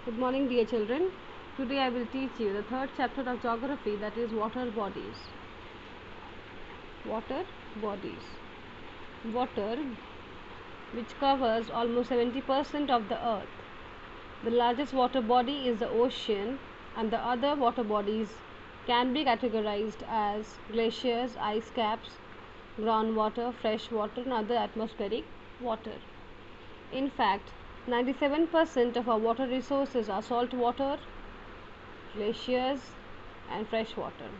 Good morning, dear children. Today I will teach you the third chapter of geography, that is water bodies. Water bodies. Water, which covers almost 70% of the earth. The largest water body is the ocean, and the other water bodies can be categorized as glaciers, ice caps, groundwater, fresh water, and other atmospheric water. In fact, 97% of our water resources are salt water, glaciers, and fresh water.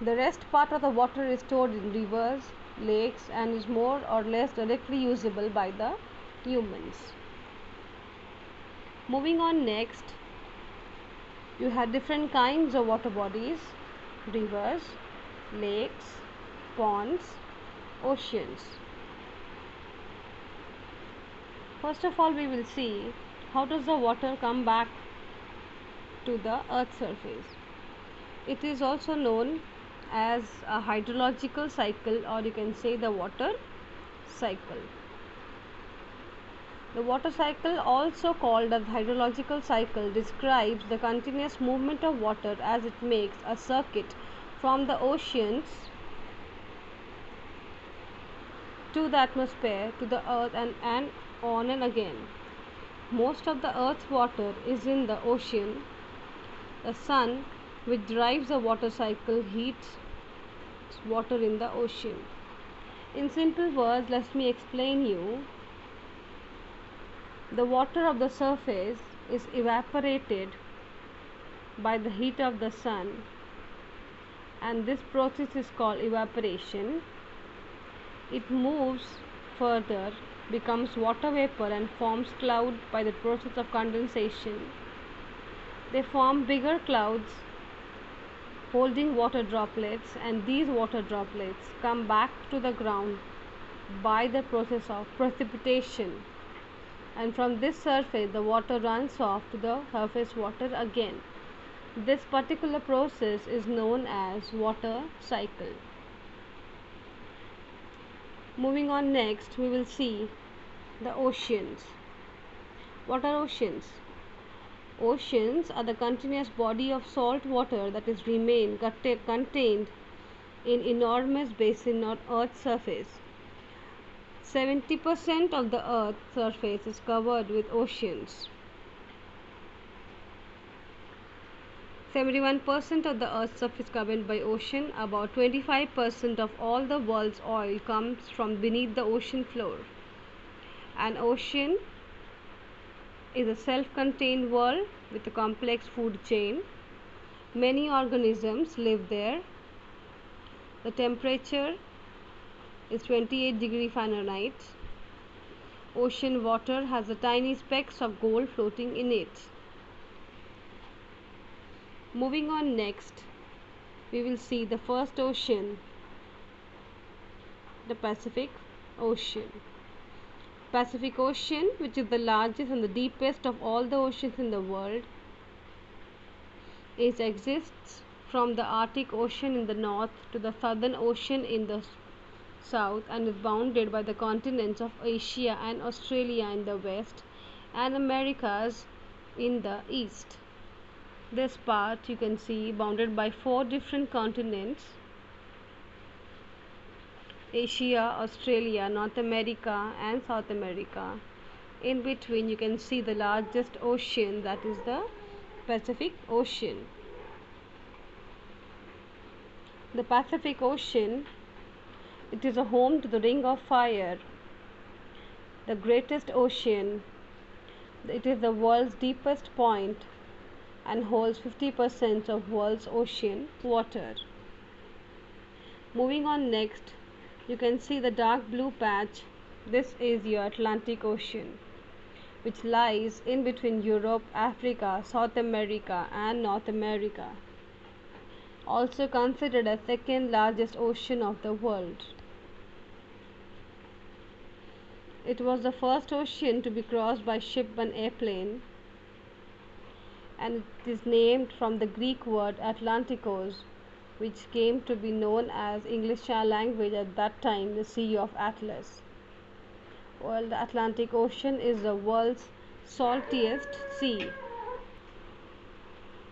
The rest part of the water is stored in rivers, lakes, and is more or less directly usable by the humans. Moving on next, you have different kinds of water bodies: rivers, lakes, ponds, oceans. First of all, we will see how does the water come back to the earth's surface. It is also known as a hydrological cycle, or you can say the water cycle. The water cycle, also called as hydrological cycle, describes the continuous movement of water as it makes a circuit from the oceans to the atmosphere, to the earth, and on and again. Most of the earth's water is in the ocean. The sun, which drives the water cycle, heats water in the ocean. In simple words, let me explain you. The water of the surface is evaporated by the heat of the sun, and this process is called evaporation. It moves further, becomes water vapor, and forms cloud by the process of condensation. They form bigger clouds holding water droplets, and these water droplets come back to the ground by the process of precipitation, and from this surface the water runs off to the surface water again. This particular process is known as water cycle. Moving on next, we will see the oceans. What are oceans? Oceans are the continuous body of salt water that is contained in enormous basin on Earth's surface. 70% of the Earth's surface is covered with oceans. 71% of the Earth's surface is covered by ocean. About 25% of all the world's oil comes from beneath the ocean floor. An ocean is a self-contained world with a complex food chain. Many organisms live there. The temperature is 28 degrees Fahrenheit. Ocean water has the tiny specks of gold floating in it. Moving on next, we will see the first ocean, the Pacific Ocean. Pacific Ocean, which is the largest and the deepest of all the oceans in the world, exists from the Arctic Ocean in the north to the Southern Ocean in the south, and is bounded by the continents of Asia and Australia in the west and Americas in the east. This part you can see bounded by 4 different continents: Asia, Australia, North America, and South America. In between you can see the largest ocean, that is the Pacific Ocean. The Pacific Ocean, it is a home to the Ring of Fire, the greatest ocean. It is the world's deepest point and holds 50% of world's ocean water. Moving on next, you can see the dark blue patch. This is your Atlantic Ocean, which lies in between Europe, Africa, South America, and North America. Also considered as second largest ocean of the world. It was the first ocean to be crossed by ship and airplane, and it is named from the Greek word Atlantikos, which came to be known as English language at that time the Sea of Atlas. Well, the Atlantic Ocean is the world's saltiest sea.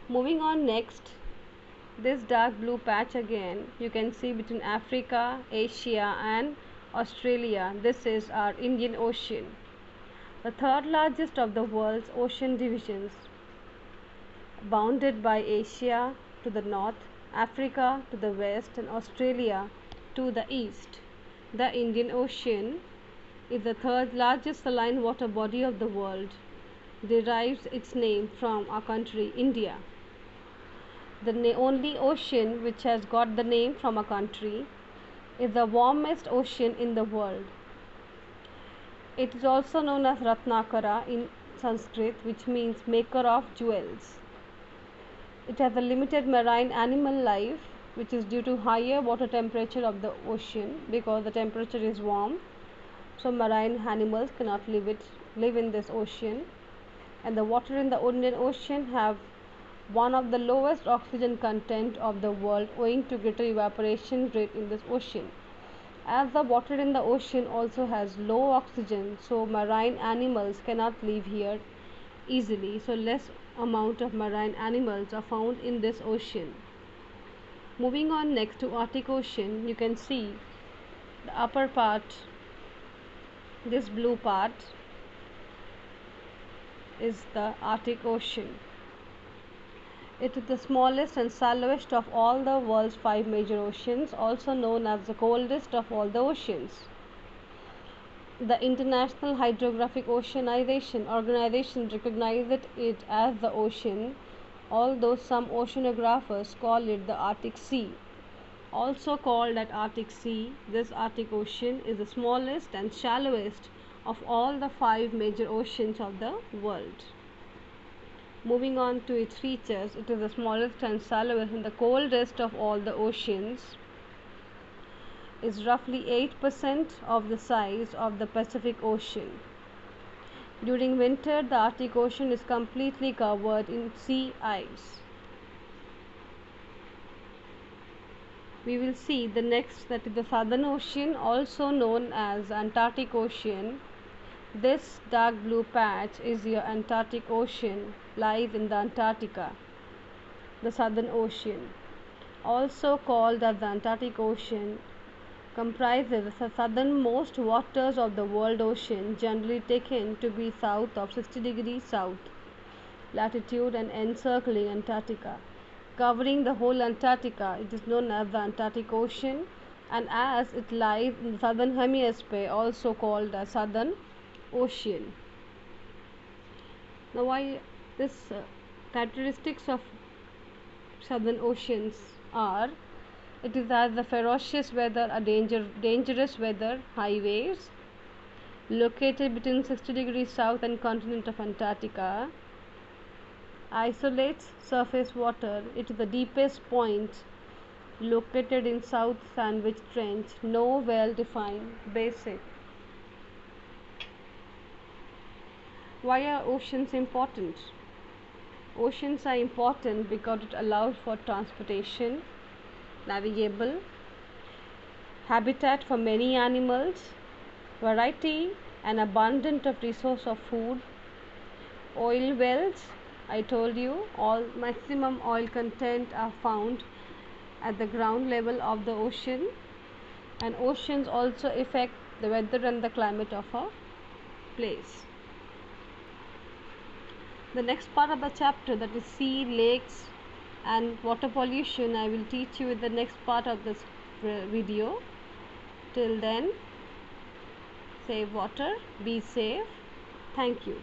Moving on next, this dark blue patch again you can see between Africa, Asia and Australia. This is our Indian Ocean, the third largest of the world's ocean divisions, bounded by Asia to the north, Africa to the west and Australia to the east. The Indian Ocean is the third largest saline water body of the world, derives its name from our country India. The only ocean which has got the name from a country is the warmest ocean in the world. It is also known as Ratnakara in Sanskrit, which means maker of jewels. It has a limited marine animal life, which is due to higher water temperature of the ocean, because the temperature is warm, so marine animals cannot live in this ocean. And the water in the Indian Ocean have one of the lowest oxygen content of the world, owing to greater evaporation rate in this ocean. As the water in the ocean also has low oxygen, so marine animals cannot live here easily, so less amount of marine animals are found in this ocean. Moving on next to Arctic Ocean, you can see the upper part, this blue part is the Arctic Ocean. It is the smallest and shallowest of all the world's 5 major oceans, also known as the coldest of all the oceans. The International Hydrographic Oceanization Organization recognizes it as the ocean, although some oceanographers call it the Arctic Sea. Also called at Arctic Sea, this Arctic Ocean is the smallest and shallowest of all the 5 major oceans of the world. Moving on to its features, it is the smallest and shallowest and the coldest of all the oceans. Is roughly 8% of the size of the Pacific Ocean. During winter, the Arctic Ocean is completely covered in sea ice. We will see the next, that is the Southern Ocean, also known as Antarctic Ocean. This dark blue patch is your Antarctic Ocean, lies in the Antarctica. The Southern Ocean, also called as the Antarctic Ocean, comprises the southernmost waters of the world ocean, generally taken to be south of 60 degrees south latitude and encircling Antarctica. Covering the whole Antarctica, it is known as the Antarctic Ocean, and as it lies in the southern hemisphere, also called the Southern Ocean. Now, why this characteristics of southern oceans are: it is as the ferocious weather, a dangerous weather, high waves, located between 60 degrees south and continent of Antarctica, isolates surface water. It is the deepest point located in South Sandwich Trench, no well-defined basin. Why are oceans important? Oceans are important because it allows for transportation, navigable, habitat for many animals, variety and abundant of resource of food, oil wells. I told you all maximum oil content are found at the ground level of the ocean, and oceans also affect the weather and the climate of a place. The next part of the chapter, that is sea, lakes and water pollution, I will teach you in the next part of this video. Till then, save water, be safe. Thank you.